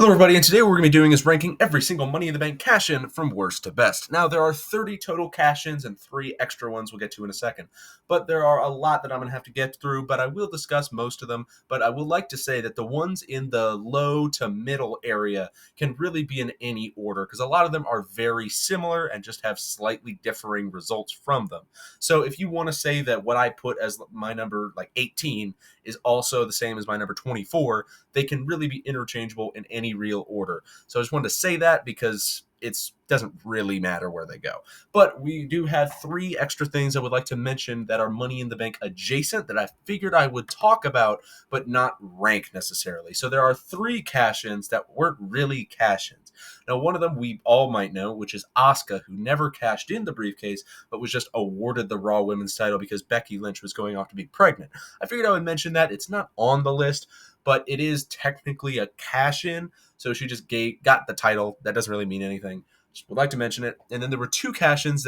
Hello, everybody, and today what we're going to be doing is ranking every single Money in the Bank cash-in from worst to best. Now, there are 30 total cash-ins and 3 extra ones we'll get to in a second, but there are a lot that I'm going to have to get through, but I will discuss most of them, but I would like to say that the ones in the low to middle area can really be in any order, because a lot of them are very similar and just have slightly differing results from them. So if you want to say that what I put as my number, like 18, is also the same as my number 24, they can really be interchangeable in any real order. So I just wanted to say that because it doesn't really matter where they go. But we do have 3 extra things I would like to mention that are Money in the Bank adjacent that I figured I would talk about, but not rank necessarily. So there are 3 cash-ins that weren't really cash-ins. Now, one of them we all might know, which is Asuka, who never cashed in the briefcase, but was just awarded the Raw Women's title because Becky Lynch was going off to be pregnant. I figured I would mention that. It's not on the list, but it is technically a cash-in, so she just got the title. That doesn't really mean anything. Just would like to mention it. And then there were 2 cash-ins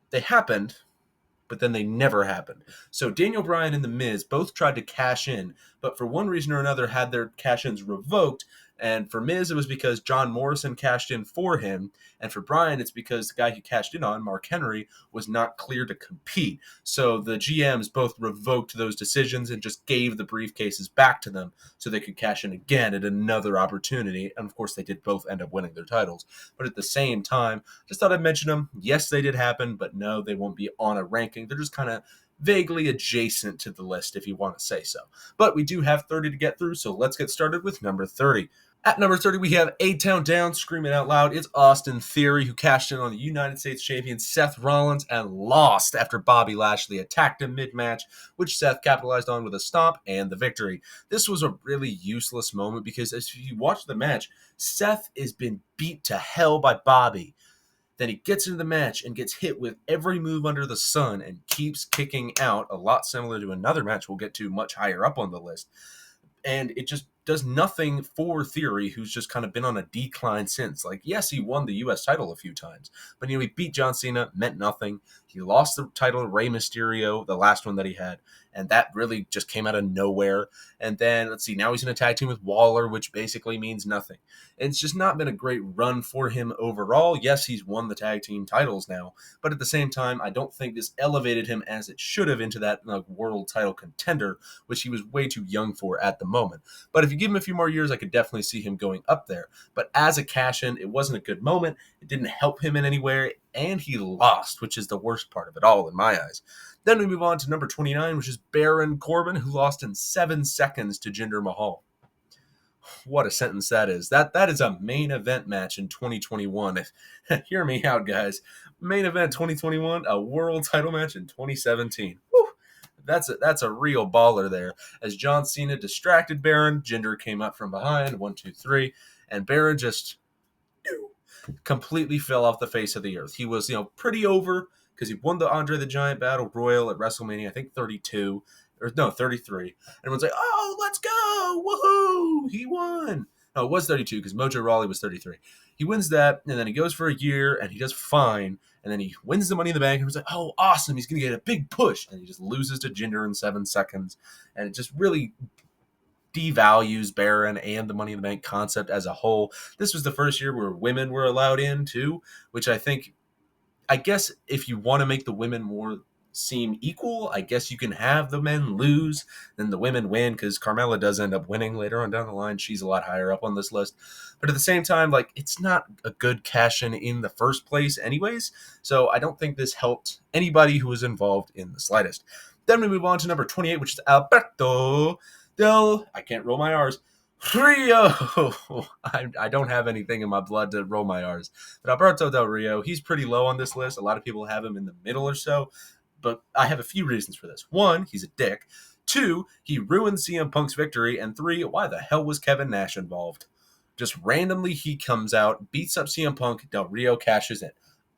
they happened, but then they never happened. So Daniel Bryan and The Miz both tried to cash in, but for one reason or another had their cash-ins revoked. And for Miz, it was because John Morrison cashed in for him. And for Bryan, it's because the guy he cashed in on, Mark Henry, was not clear to compete. So the GMs both revoked those decisions and just gave the briefcases back to them so they could cash in again at another opportunity. And of course, they did both end up winning their titles. But at the same time, just thought I'd mention them. Yes, they did happen, but no, they won't be on a ranking. They're just kind of vaguely adjacent to the list, if you want to say so. But we do have 30 to get through, so let's get started with number 30. At number 30, we have A-Town Down, screaming out loud. It's Austin Theory, who cashed in on the United States champion Seth Rollins and lost after Bobby Lashley attacked him mid-match, which Seth capitalized on with a stomp and the victory. This was a really useless moment because as you watch the match, Seth has been beat to hell by Bobby. Then he gets into the match and gets hit with every move under the sun and keeps kicking out, a lot similar to another match we'll get to much higher up on the list. And it just does nothing for Theory, who's just kind of been on a decline since. Like, yes, he won the U.S. title a few times, but, he beat John Cena, meant nothing. He lost the title to Rey Mysterio, the last one that he had, and that really just came out of nowhere. And then, let's see, now he's in a tag team with Waller, which basically means nothing. And it's just not been a great run for him overall. Yes, he's won the tag team titles now, but at the same time, I don't think this elevated him as it should have into that world title contender, which he was way too young for at the moment. But if you give him a few more years, I could definitely see him going up there. But as a cash-in, it wasn't a good moment. It didn't help him in anywhere, and he lost, which is the worst part of it all in my eyes. Then we move on to number 29, which is Baron Corbin, who lost in 7 seconds to Jinder Mahal. What a sentence that is. That is a main event match in 2021. Hear me out, guys. Main event 2021, a world title match in 2017. Whew. That's a real baller there. As John Cena distracted Baron, Jinder came up from behind, 1, 2, 3, and Baron just completely fell off the face of the earth. He was, pretty over because he won the Andre the Giant Battle Royal at WrestleMania, I think 32, or no, 33. Everyone's like, oh, let's go, woohoo, he won. No, it was 32 because Mojo Rawley was 33. He wins that, and then he goes for a year, and he does fine, and then he wins the Money in the Bank, and he's like, oh, awesome, he's going to get a big push, and he just loses to Jinder in 7 seconds, and it just really devalues Baron and the Money in the Bank concept as a whole. This was the first year where women were allowed in, too, which I guess if you want to make the women more seem equal, I guess you can have the men lose, then the women win, because Carmella does end up winning later on down the line. She's a lot higher up on this list. But at the same time, it's not a good cash-in in the first place anyways, so I don't think this helped anybody who was involved in the slightest. Then we move on to number 28, which is Alberto I can't roll my R's, Rio. I don't have anything in my blood to roll my R's. But Alberto Del Rio, he's pretty low on this list. A lot of people have him in the middle or so. But I have a few reasons for this. 1, he's a dick. 2, he ruined CM Punk's victory. And 3, why the hell was Kevin Nash involved? Just randomly he comes out, beats up CM Punk, Del Rio cashes in.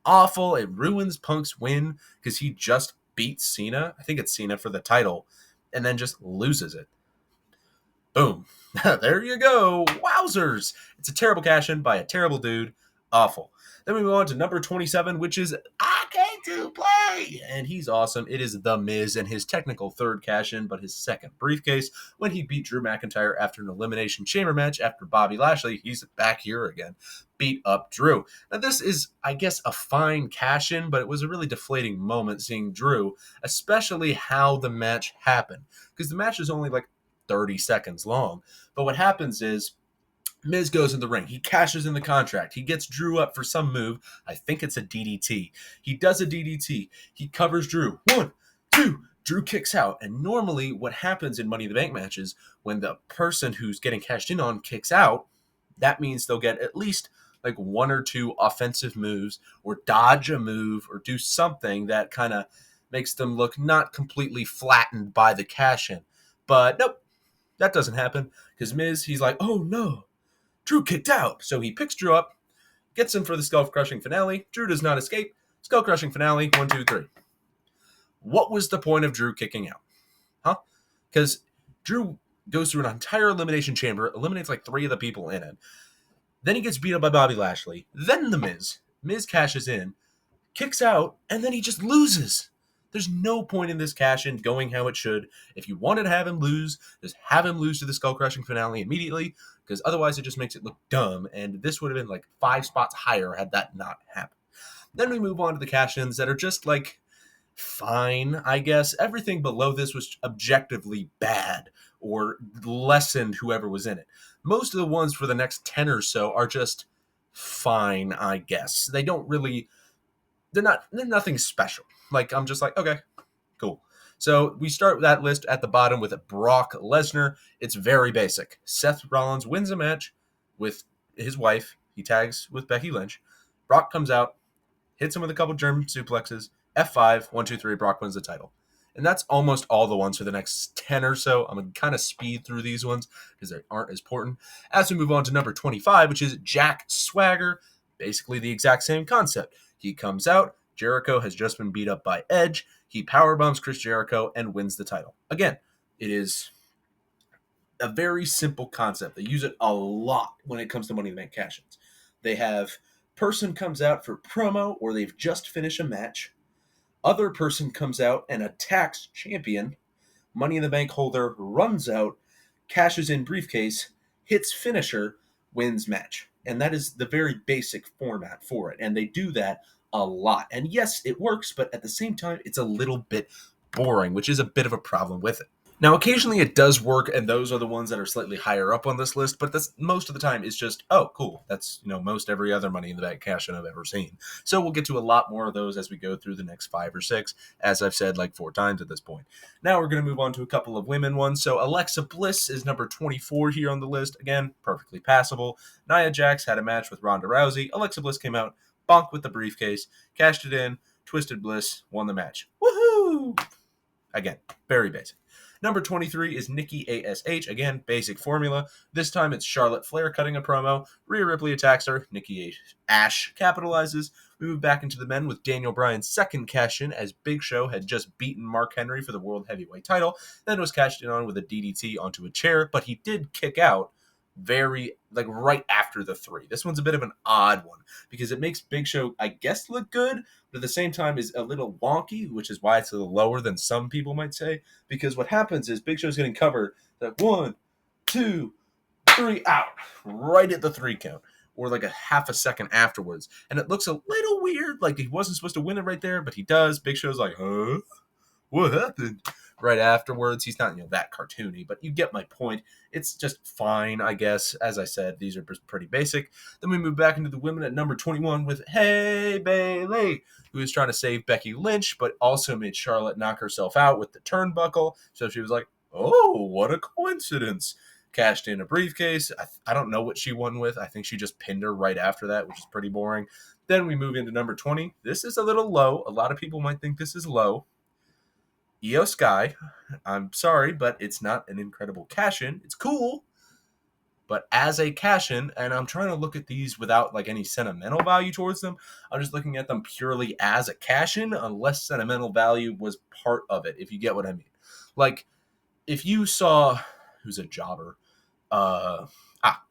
Awful. It ruins Punk's win because he just beats Cena. I think it's Cena for the title. And then just loses it. Boom. There you go. Wowzers. It's a terrible cash-in by a terrible dude. Awful. Then we move on to number 27, which is okay to play. And he's awesome. It is The Miz and his technical third cash-in, but his second briefcase when he beat Drew McIntyre after an Elimination Chamber match after Bobby Lashley. He's back here again. Beat up Drew. Now, this is, I guess, a fine cash-in, but it was a really deflating moment seeing Drew, especially how the match happened. Because the match is only like 30 seconds long. But what happens is Miz goes in the ring. He cashes in the contract. He gets Drew up for some move. I think it's a DDT. He does a DDT. He covers Drew. 1, 2. Drew kicks out. And normally what happens in Money in the Bank matches, when the person who's getting cashed in on kicks out, that means they'll get at least like 1 or 2 offensive moves or dodge a move or do something that kind of makes them look not completely flattened by the cash-in. But nope, that doesn't happen because Miz, he's like, oh no, Drew kicked out. So he picks Drew up, gets him for the skull-crushing finale. Drew does not escape. Skull-crushing finale, 1, 2, 3. What was the point of Drew kicking out? Huh? Because Drew goes through an entire elimination chamber, eliminates like 3 of the people in it. Then he gets beat up by Bobby Lashley. Then the Miz. Miz cashes in, kicks out, and then he just loses. There's no point in this cash-in going how it should. If you wanted to have him lose, just have him lose to the skull-crushing finale immediately, because otherwise it just makes it look dumb, and this would have been like 5 spots higher had that not happened. Then we move on to the cash-ins that are just like fine, I guess. Everything below this was objectively bad or lessened whoever was in it. Most of the ones for the next 10 or so are just fine, I guess. They're nothing special. Like, I'm just like, okay, cool. So we start that list at the bottom with Brock Lesnar. It's very basic. Seth Rollins wins a match with his wife. He tags with Becky Lynch. Brock comes out, hits him with a couple German suplexes. F5, 1, 2, 3, Brock wins the title. And that's almost all the ones for the next 10 or so. I'm going to kind of speed through these ones because they aren't as important. As we move on to number 25, which is Jack Swagger. Basically the exact same concept. He comes out. Jericho has just been beat up by Edge. He powerbombs Chris Jericho and wins the title. Again, it is a very simple concept. They use it a lot when it comes to Money in the Bank cash-ins. They have person comes out for promo or they've just finished a match. Other person comes out and attacks champion. Money in the Bank holder runs out, cashes in briefcase, hits finisher, wins match. And that is the very basic format for it. And they do that a lot. And yes, it works, but at the same time, it's a little bit boring, which is a bit of a problem with it. Now, occasionally it does work, and those are the ones that are slightly higher up on this list, but that's most of the time is just, oh, cool. That's, most every other Money in the Bank cash-in I've ever seen. So we'll get to a lot more of those as we go through the next 5 or 6, as I've said like 4 times at this point. Now we're going to move on to a couple of women ones. So Alexa Bliss is number 24 here on the list. Again, perfectly passable. Nia Jax had a match with Ronda Rousey. Alexa Bliss came out, bonked with the briefcase, cashed it in, Twisted Bliss, won the match. Woohoo! Again, very basic. Number 23 is Nikki ASH. Again, basic formula. This time it's Charlotte Flair cutting a promo. Rhea Ripley attacks her. Nikki ASH capitalizes. We move back into the men with Daniel Bryan's second cash-in as Big Show had just beaten Mark Henry for the World Heavyweight title. Then was cashed in on with a DDT onto a chair, but he did kick out right after the 3. This one's a bit of an odd one because it makes Big Show, I guess, look good, but at the same time is a little wonky, which is why it's a little lower than some people might say, because what happens is Big Show's getting covered like 1, 2, 3 out right at the 3 count or like a half a second afterwards, and it looks a little weird, like he wasn't supposed to win it right there, but he does. Big Show's like, huh? What happened? Right afterwards. He's not, that cartoony, but you get my point. It's just fine, I guess. As I said, these are pretty basic. Then we move back into the women at number 21 with Hey Bailey, who is trying to save Becky Lynch, but also made Charlotte knock herself out with the turnbuckle. So she was like, oh, what a coincidence. Cashed in a briefcase. I don't know what she won with. I think she just pinned her right after that, which is pretty boring. Then we move into number 20. This is a little low. A lot of people might think this is low. Io Sky, I'm sorry, but it's not an incredible cash-in. It's cool, but as a cash-in, and I'm trying to look at these without like any sentimental value towards them, I'm just looking at them purely as a cash-in, unless sentimental value was part of it, if you get what I mean. Like, if you saw, who's a jobber,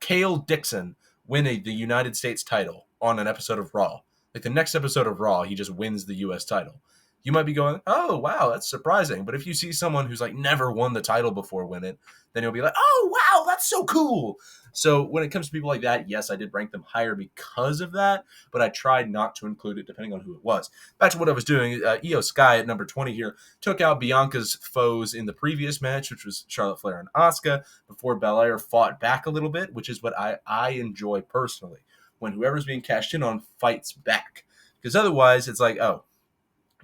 Kale Dixon win the United States title on an episode of Raw, Like the next episode of Raw, he just wins the US title. You might be going, oh, wow, that's surprising. But if you see someone who's like never won the title before win it, then you'll be like, oh, wow, that's so cool. So when it comes to people like that, yes, I did rank them higher because of that, but I tried not to include it depending on who it was. Back to what I was doing, Io Sky at number 20 here took out Bianca's foes in the previous match, which was Charlotte Flair and Asuka, before Belair fought back a little bit, which is what I enjoy personally, when whoever's being cashed in on fights back. Because otherwise, it's like, oh,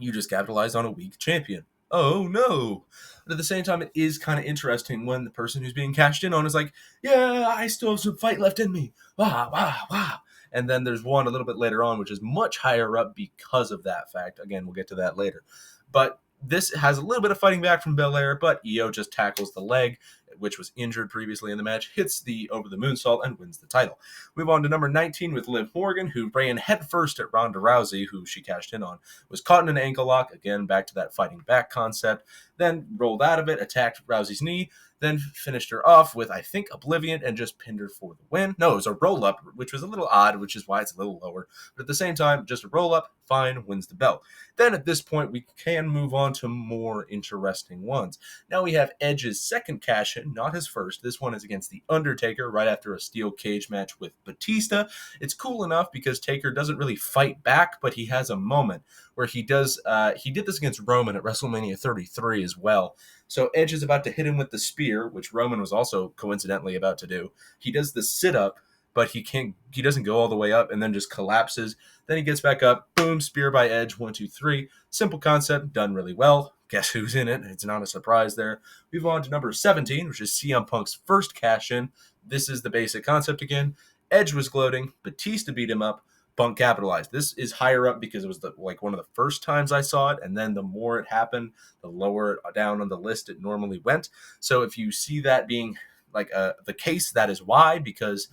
you just capitalized on a weak champion. Oh no. But at the same time, it is kind of interesting when the person who's being cashed in on is like, yeah, I still have some fight left in me. Wow, wow, wow. And then there's one a little bit later on, which is much higher up because of that fact. Again, we'll get to that later. But this has a little bit of fighting back from Belair, but Io just tackles the leg, which was injured previously in the match, hits the over the moonsault, and wins the title. Move on to number 19 with Liv Morgan, who ran headfirst at Ronda Rousey, who she cashed in on, was caught in an ankle lock, again, back to that fighting back concept, then rolled out of it, attacked Rousey's knee, then finished her off with, I think, Oblivion, and just pinned her for the win. No, it was a roll-up, which was a little odd, which is why it's a little lower. But at the same time, just a roll-up, fine, wins the belt. Then at this point, we can move on to more interesting ones. Now we have Edge's second cash-in, not his first. This one is against The Undertaker right after a steel cage match with Batista. It's cool enough because Taker doesn't really fight back, but he has a moment where he does. He did this against Roman at WrestleMania 33 as well. So Edge is about to hit him with the spear, which Roman was also coincidentally about to do. He does the sit-up, but he doesn't go all the way up and then just collapses. Then he gets back up, boom, spear by Edge, 1, 2, 3. Simple concept, done really well. Guess who's in it? It's not a surprise there. Move on to number 17, which is CM Punk's first cash-in. This is the basic concept again. Edge was gloating, Batista beat him up, Punk capitalized. This is higher up because it was one of the first times I saw it, and then the more it happened, the lower down on the list it normally went. So if you see that being the case, that is why, because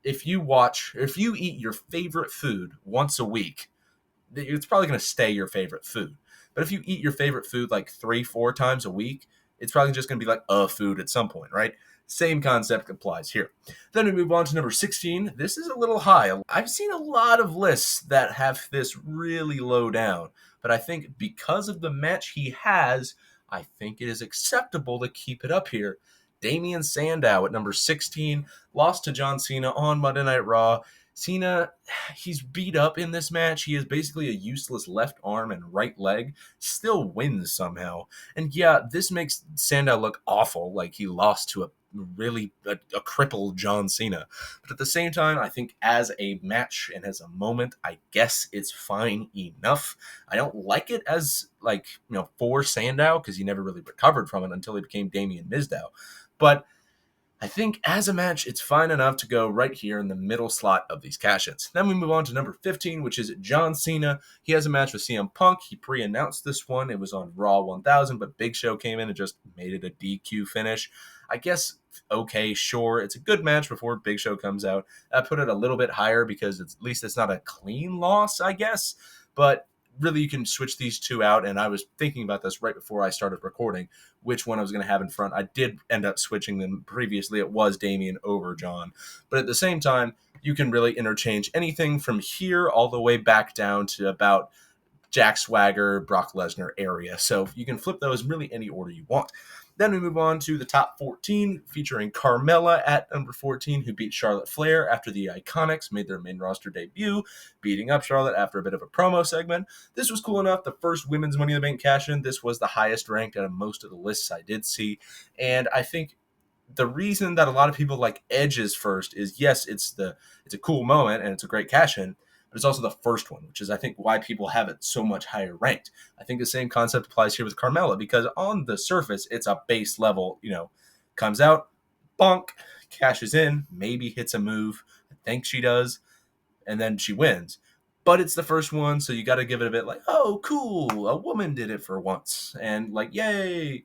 if you eat your favorite food once a week, it's probably going to stay your favorite food. But if you eat your favorite food like 3-4 times a week, it's probably just going to be like a food at some point, right? Same concept applies here. Then we move on to number 16. This is a little high. I've seen a lot of lists that have this really low down, but I think because of the match he has, I think it is acceptable to keep it up here. Damian Sandow at number 16 lost to John Cena on Monday Night Raw. Cena, he's beat up in this match. He is basically a useless left arm and right leg. Still wins somehow. And yeah, this makes Sandow look awful, like he lost to a crippled John Cena. But at the same time, I think as a match and as a moment, I guess it's fine enough. I don't like it as for Sandow because he never really recovered from it until he became Damien Mizdow. But I think as a match, it's fine enough to go right here in the middle slot of these cash-ins. Then we move on to number 15, which is John Cena. He has a match with CM Punk. He pre-announced this one. It was on Raw 1000, but Big Show came in and just made it a DQ finish. I guess, okay, sure, it's a good match before Big Show comes out. I put it a little bit higher because at least it's not a clean loss, I guess. But really, you can switch these two out, and I was thinking about this right before I started recording, which one I was going to have in front. I did end up switching them previously. It was Damien over John. But at the same time, you can really interchange anything from here all the way back down to about Jack Swagger, Brock Lesnar area. So you can flip those really any order you want. Then we move on to the top 14, featuring Carmella at number 14, who beat Charlotte Flair after the Iconics made their main roster debut, beating up Charlotte after a bit of a promo segment. This was cool enough. The first women's Money in the Bank cash-in. This was the highest ranked out of most of the lists I did see. And I think the reason that a lot of people like Edge's first is, yes, it's a cool moment and it's a great cash-in, but it's also the first one, which is, I think, why people have it so much higher ranked. I think the same concept applies here with Carmella, because on the surface, it's a base level, comes out, bonk, cashes in, maybe hits a move, I think she does, and then she wins. But it's the first one, so you got to give it a bit like, oh, cool, a woman did it for once, and yay.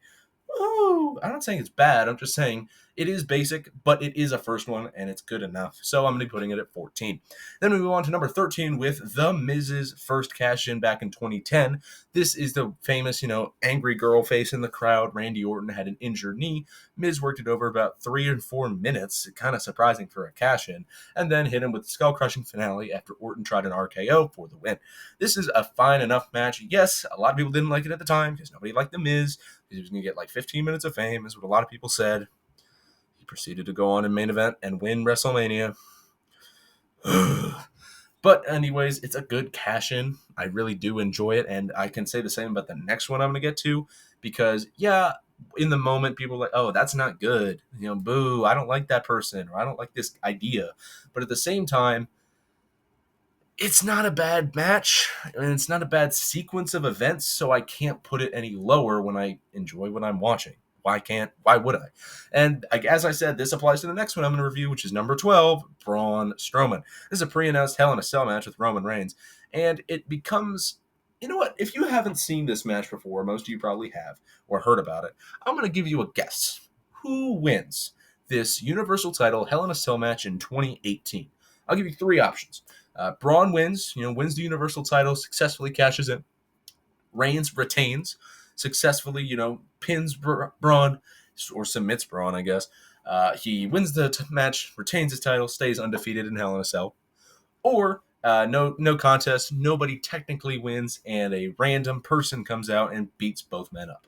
Oh, I'm not saying it's bad. I'm just saying It is basic, but it is a first one, and it's good enough. So I'm going to be putting it at 14. Then we move on to number 13 with The Miz's first cash-in back in 2010. This is the famous, angry girl face in the crowd. Randy Orton had an injured knee. Miz worked it over about 3 or 4 minutes, kind of surprising for a cash-in, and then hit him with the skull-crushing finale after Orton tried an RKO for the win. This is a fine enough match. Yes, a lot of people didn't like it at the time because nobody liked The Miz. He was going to get like 15 minutes of fame, is what a lot of people said. He proceeded to go on in main event and win WrestleMania. But anyways, it's a good cash-in. I really do enjoy it, and I can say the same about the next one I'm going to get to, because, in the moment, people are like, oh, that's not good. Boo, I don't like that person, or I don't like this idea. But at the same time, it's not a bad match, and it's not a bad sequence of events, so I can't put it any lower when I enjoy what I'm watching. Why would I? And as I said, this applies to the next one I'm going to review, which is number 12, Braun Strowman. This is a pre-announced Hell in a Cell match with Roman Reigns, and it becomes, you know what, if you haven't seen this match before, most of you probably have, or heard about it, I'm going to give you a guess. Who wins this Universal title Hell in a Cell match in 2018? I'll give you 3 options. Braun wins the Universal title, successfully cashes in. Reigns retains, successfully, pins Braun, or submits Braun, I guess. He wins the match, retains his title, stays undefeated in Hell in a Cell. Or no contest, nobody technically wins, and a random person comes out and beats both men up.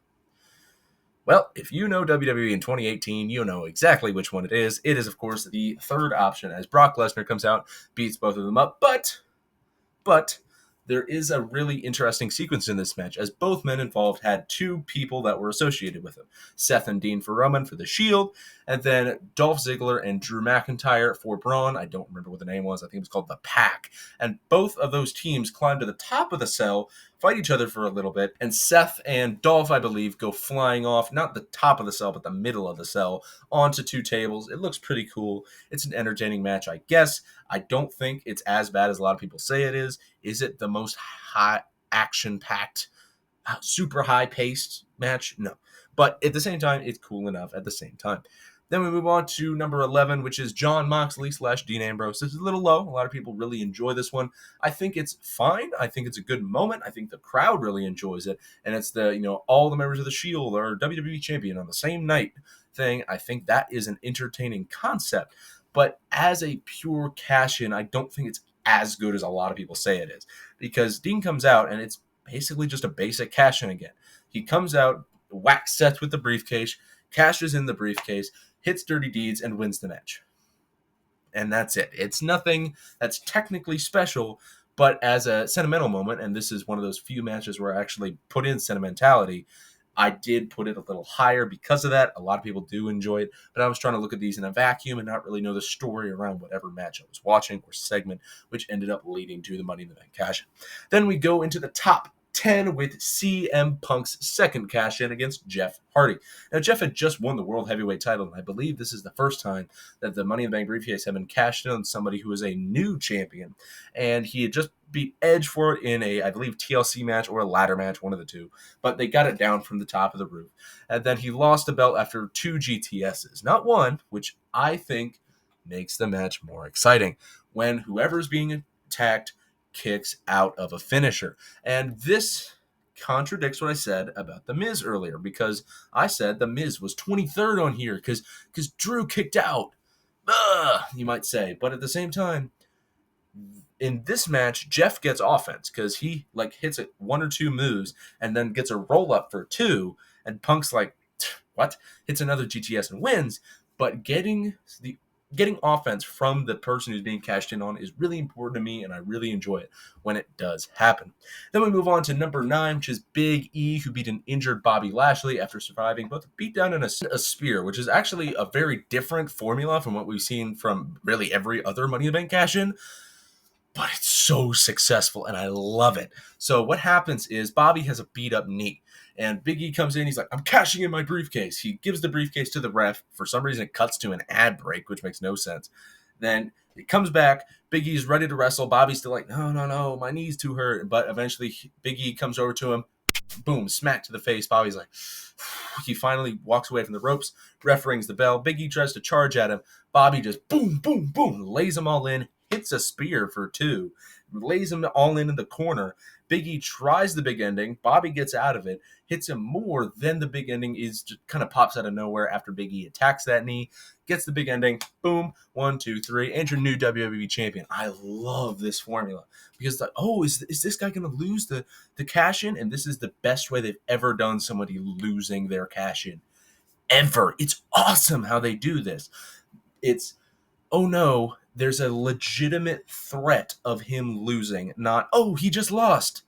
Well, if you know WWE in 2018, you know exactly which one it is. It is, of course, the third option, as Brock Lesnar comes out, beats both of them up. But there is a really interesting sequence in this match, as both men involved had 2 people that were associated with them. Seth and Dean for Roman for the Shield, and then Dolph Ziggler and Drew McIntyre for Braun. I don't remember what the name was. I think it was called the Pack. And both of those teams climb to the top of the cell, fight each other for a little bit, and Seth and Dolph, I believe, go flying off, not the top of the cell, but the middle of the cell, onto 2 tables. It looks pretty cool. It's an entertaining match, I guess. I don't think it's as bad as a lot of people say it is. Is it the most high action-packed, super high-paced match? No. But at the same time, it's cool enough at the same time. Then we move on to number 11, which is Jon Moxley / Dean Ambrose. This is a little low. A lot of people really enjoy this one. I think it's fine. I think it's a good moment. I think the crowd really enjoys it. And it's the, all the members of the Shield are WWE champion on the same night thing. I think that is an entertaining concept. But as a pure cash-in, I don't think it's as good as a lot of people say it is. Because Dean comes out, and it's basically just a basic cash-in again. He comes out, whacks Seth with the briefcase, cashes in the briefcase, hits Dirty Deeds, and wins the match. And that's it. It's nothing that's technically special, but as a sentimental moment, and this is one of those few matches where I actually put in sentimentality, I did put it a little higher because of that. A lot of people do enjoy it, but I was trying to look at these in a vacuum and not really know the story around whatever match I was watching or segment, which ended up leading to the Money in the Bank cash. Then we go into the top 10 with CM Punk's second cash-in against Jeff Hardy. Now, Jeff had just won the World Heavyweight title, and I believe this is the first time that the Money in the Bank briefcase had been cashed in on somebody who is a new champion. And he had just beat Edge for it in a, I believe, TLC match or a ladder match, one of the two. But they got it down from the top of the roof. And then he lost the belt after 2 GTSs. Not one, which I think makes the match more exciting. When whoever's being attacked kicks out of a finisher. And this contradicts what I said about The Miz earlier, because I said The Miz was 23rd on here because Drew kicked out. You might say. But at the same time, in this match, Jeff gets offense because he hits 1 or 2 moves and then gets a roll up for 2, and Punk's like, what? Hits another GTS and wins. But getting offense from the person who's being cashed in on is really important to me, and I really enjoy it when it does happen. Then we move on to number 9, which is Big E, who beat an injured Bobby Lashley after surviving both a beatdown and a spear, which is actually a very different formula from what we've seen from really every other Money in the Bank cash-in. But it's so successful, and I love it. So what happens is Bobby has a beat-up knee, and Big E comes in. He's like, I'm cashing in my briefcase. He gives the briefcase to the ref. For some reason, it cuts to an ad break, which makes no sense. Then it comes back. Big E's ready to wrestle. Bobby's still like, no, my knee's too hurt. But eventually, Big E comes over to him, boom, smack to the face. Bobby's like, he finally walks away from the ropes. Ref rings the bell. Big E tries to charge at him. Bobby just boom, boom, boom, lays them all in, hits a spear for 2, lays them all in the corner. Big E tries the big ending. Bobby gets out of it, hits him more. Then the big ending is just kind of pops out of nowhere after Big E attacks that knee, gets the big ending. Boom, 1, 2, 3, and your new WWE champion. I love this formula because is this guy going to lose the cash in? And this is the best way they've ever done somebody losing their cash in ever. It's awesome how they do this. It's, oh no, there's a legitimate threat of him losing, not, oh, he just lost.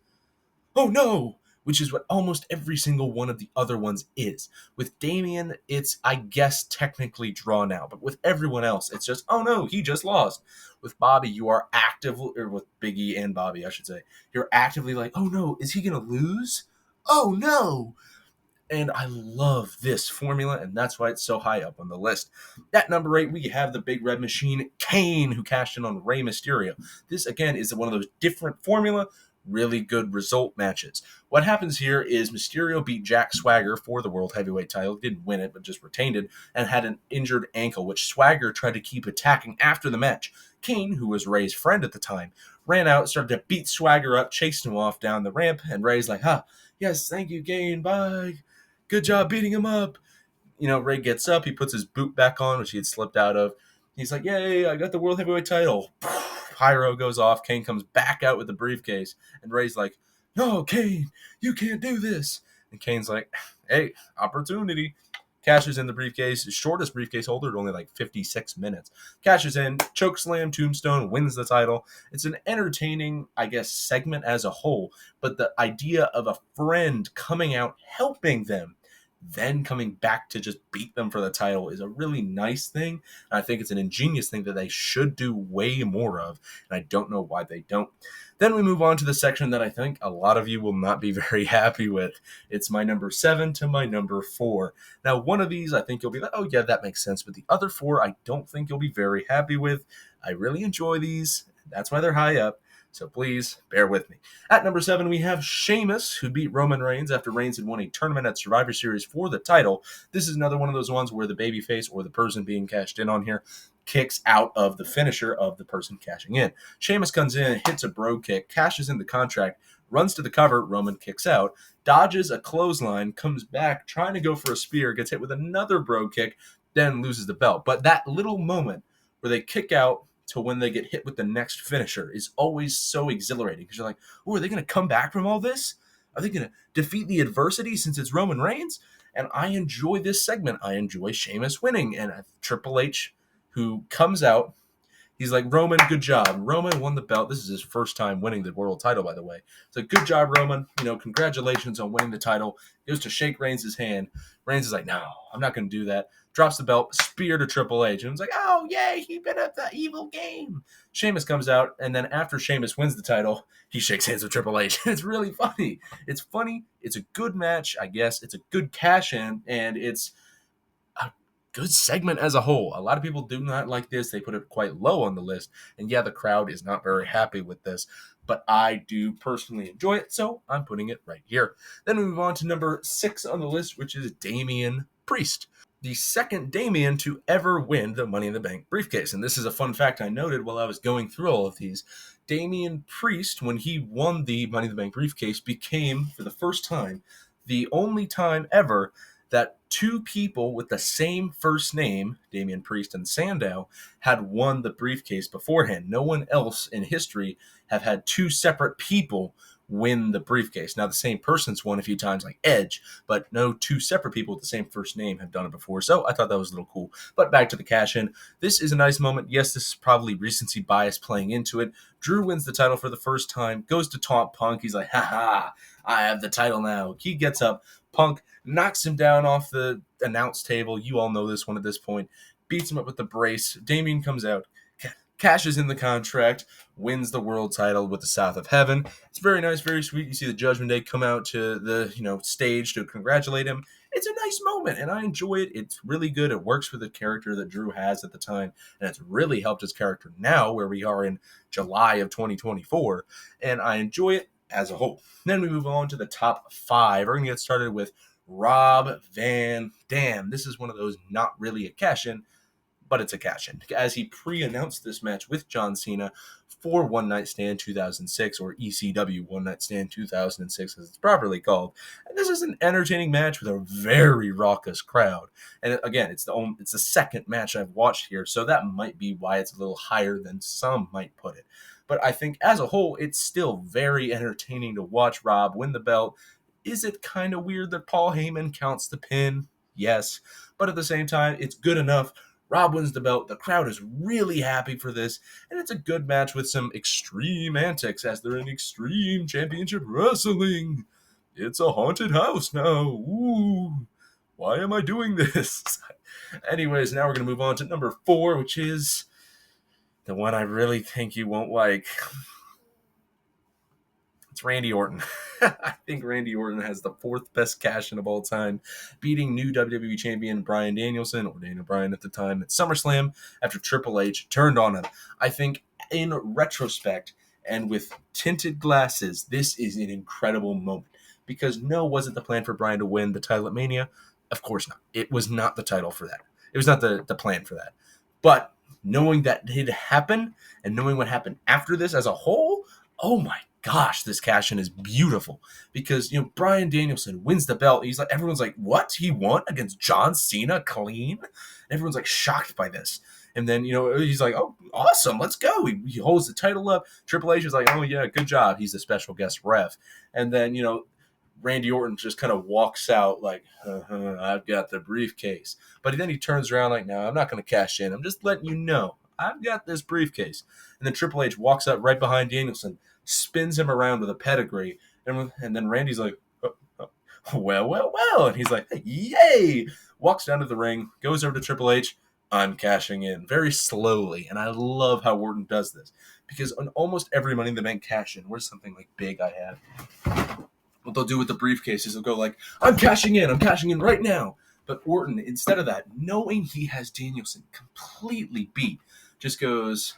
Oh no, which is what almost every single one of the other ones is. With Damian, it's, I guess, technically drawn out, but with everyone else, it's just, oh no, he just lost. With Bobby, you are actively, or with Big E and Bobby, I should say, you're actively like, oh no, is he going to lose? Oh no. And I love this formula, and that's why it's so high up on the list. At number 8, we have the Big Red Machine, Kane, who cashed in on Rey Mysterio. This, again, is one of those different formula, really good result matches. What happens here is Mysterio beat Jack Swagger for the World Heavyweight title, didn't win it, but just retained it, and had an injured ankle, which Swagger tried to keep attacking after the match. Kane, who was Rey's friend at the time, ran out, started to beat Swagger up, chased him off down the ramp, and Rey's like, yes, thank you, Kane, bye. Good job beating him up. Rey gets up. He puts his boot back on, which he had slipped out of. He's like, yay, I got the World Heavyweight title. Pyro goes off. Kane comes back out with the briefcase. And Rey's like, no, Kane, you can't do this. And Kane's like, hey, opportunity. Cashes in the briefcase. His shortest briefcase holder, only like 56 minutes. Cashes in, chokeslam, tombstone, wins the title. It's an entertaining, I guess, segment as a whole. But the idea of a friend coming out, helping them, then coming back to just beat them for the title is a really nice thing. And I think it's an ingenious thing that they should do way more of. And I don't know why they don't. Then we move on to the section that I think a lot of you will not be very happy with. It's my number 7 to my number 4. Now, one of these I think you'll be like, oh yeah, that makes sense. But the other 4 I don't think you'll be very happy with. I really enjoy these. That's why they're high up. So please bear with me. At number 7, we have Sheamus, who beat Roman Reigns after Reigns had won a tournament at Survivor Series for the title. This is another one of those ones where the babyface or the person being cashed in on here kicks out of the finisher of the person cashing in. Sheamus comes in, hits a bro kick, cashes in the contract, runs to the cover, Roman kicks out, dodges a clothesline, comes back, trying to go for a spear, gets hit with another bro kick, then loses the belt. But that little moment where they kick out to when they get hit with the next finisher is always so exhilarating because you're like, oh, are they going to come back from all this? Are they going to defeat the adversity since it's Roman Reigns? And I enjoy this segment. I enjoy Sheamus winning. And Triple H, who comes out, he's like, Roman, good job. Roman won the belt. This is his first time winning the world title, by the way. It's like, good job, Roman. Congratulations on winning the title. He goes to shake Reigns' hand. Reigns is like, no, I'm not going to do that. Drops the belt, spear to Triple H. And it's like, oh, yay, he been at the evil game. Sheamus comes out, and then after Sheamus wins the title, he shakes hands with Triple H. It's really funny. It's funny. It's a good match, I guess. It's a good cash-in, and it's a good segment as a whole. A lot of people do not like this. They put it quite low on the list. And yeah, the crowd is not very happy with this. But I do personally enjoy it, so I'm putting it right here. Then we move on to number 6 on the list, which is Damian Priest, the second Damian to ever win the Money in the Bank briefcase. And this is a fun fact I noted while I was going through all of these. Damian Priest, when he won the Money in the Bank briefcase, became, for the first time, the only time ever that 2 people with the same first name, Damian Priest and Sandow, had won the briefcase beforehand. No one else in history have had 2 separate people win the briefcase. Now, the same person's won a few times, like Edge, but no 2 separate people with the same first name have done it before. So I thought that was a little cool. But back to the cash-in. This is a nice moment. Yes, this is probably recency bias playing into it. Drew wins the title for the first time, goes to taunt Punk. He's like, ha, I have the title now. He gets up. Punk knocks him down off the announce table. You all know this one at this point. Beats him up with the brace. Damian comes out, cashes in the contract, wins the world title with the South of Heaven. It's very nice, very sweet. You see the Judgment Day come out to the stage to congratulate him. It's a nice moment, and I enjoy it. It's really good. It works for the character that Drew has at the time, and it's really helped his character now, where we are in July of 2024, and I enjoy it. as a whole. Then we move on to the top 5. We're going to get started with Rob Van Dam. This is one of those not really a cash-in, but it's a cash-in, as he pre-announced this match with John Cena for One Night Stand 2006, or ECW One Night Stand 2006, as it's properly called. And this is an entertaining match with a very raucous crowd. And again, it's the second match I've watched here, so that might be why it's a little higher than some might put it. But I think as a whole, it's still very entertaining to watch Rob win the belt. Is it kind of weird that Paul Heyman counts the pin? Yes. But at the same time, it's good enough. Rob wins the belt. The crowd is really happy for this, and it's a good match with some extreme antics, as they're in Extreme Championship Wrestling. It's a haunted house now. Ooh, why am I doing this? Anyways, now we're going to move on to number 4, which is the one I really think you won't like. It's Randy Orton. I think Randy Orton has the 4th best cash-in of all time, beating new WWE champion Bryan Danielson, or Daniel Bryan at the time, at SummerSlam after Triple H turned on him. I think in retrospect and with tinted glasses, this is an incredible moment. Because no, wasn't the plan for Bryan to win the title at Mania? Of course not. It was not the title for that. It was not the plan for that. But knowing that did happen, and knowing what happened after this as a whole, oh my gosh, this cash-in is beautiful, because Bryan Danielson wins the belt. He's like, everyone's like, what? He won against John Cena clean? And everyone's like shocked by this. And then he's like, oh, awesome, let's go. He holds the title up. Triple H is like, oh yeah, good job. He's the special guest ref. And then Randy Orton just kind of walks out like, I've got the briefcase. But then he turns around like, no, I'm not going to cash in. I'm just letting you know I've got this briefcase. And then Triple H walks up right behind Danielson, spins him around with a pedigree, and then Randy's like, well, and he's like, yay! Walks down to the ring, goes over to Triple H, I'm cashing in, very slowly, and I love how Orton does this, because on almost every Money in the Bank cash-in, where's something like big I have, what they'll do with the briefcase is they'll go like, I'm cashing in right now. But Orton, instead of that, knowing he has Danielson completely beat, just goes,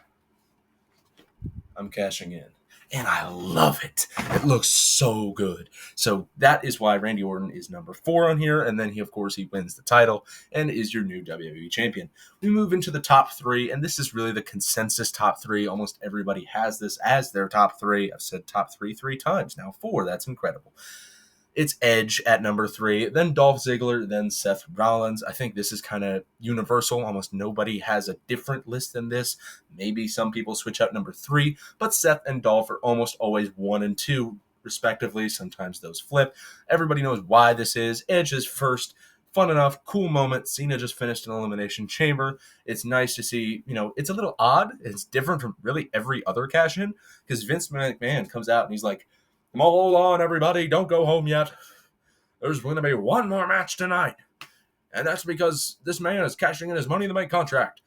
I'm cashing in. And I love it. It looks so good. So that is why Randy Orton is number 4 on here. And then he wins the title and is your new WWE champion. We move into the top 3, and this is really the consensus top 3. Almost everybody has this as their top 3. I've said top 3 times. Now 4. That's incredible. It's Edge at number 3, then Dolph Ziggler, then Seth Rollins. I think this is kind of universal. Almost nobody has a different list than this. Maybe some people switch out number 3, but Seth and Dolph are almost always 1 and 2, respectively. Sometimes those flip. Everybody knows why this is. Edge is first. Fun enough, cool moment. Cena just finished an Elimination Chamber. It's nice to see, it's a little odd. It's different from really every other cash-in, because Vince McMahon comes out and he's like, hold on, everybody. Don't go home yet. There's going to be one more match tonight. And that's because this man is cashing in his Money in the Bank contract.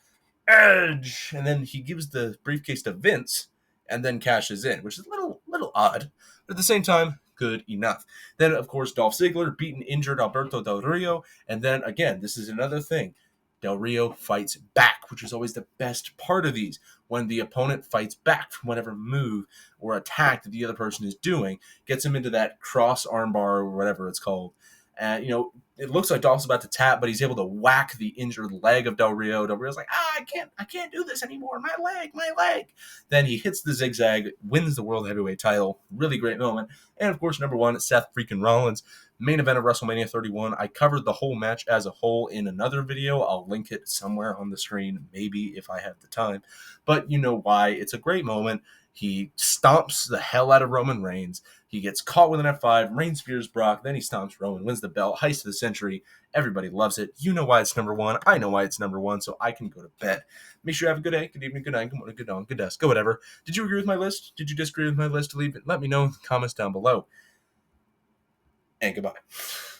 Edge! And then he gives the briefcase to Vince and then cashes in, which is a little odd. But at the same time, good enough. Then, of course, Dolph Ziggler beaten injured Alberto Del Rio. And then, again, this is another thing. Del Rio fights back, which is always the best part of these. When the opponent fights back from whatever move or attack that the other person is doing, gets him into that cross armbar or whatever it's called. And, it looks like Dolph's about to tap, but he's able to whack the injured leg of Del Rio. Del Rio's like, I can't do this anymore. My leg. Then he hits the zigzag, wins the World Heavyweight title. Really great moment. And, of course, number 1, Seth freaking Rollins. Main event of WrestleMania 31. I covered the whole match as a whole in another video. I'll link it somewhere on the screen, maybe if I have the time. But you know why. It's a great moment. He stomps the hell out of Roman Reigns. He gets caught with an F5. Reigns spears Brock. Then he stomps Roman, wins the belt. Heist of the century. Everybody loves it. You know why it's number 1. I know why it's number 1, so I can go to bed. Make sure you have a good day, good evening, good night, good morning, good dawn, good dusk, go whatever. Did you agree with my list? Did you disagree with my list? Leave it. Let me know in the comments down below. And goodbye.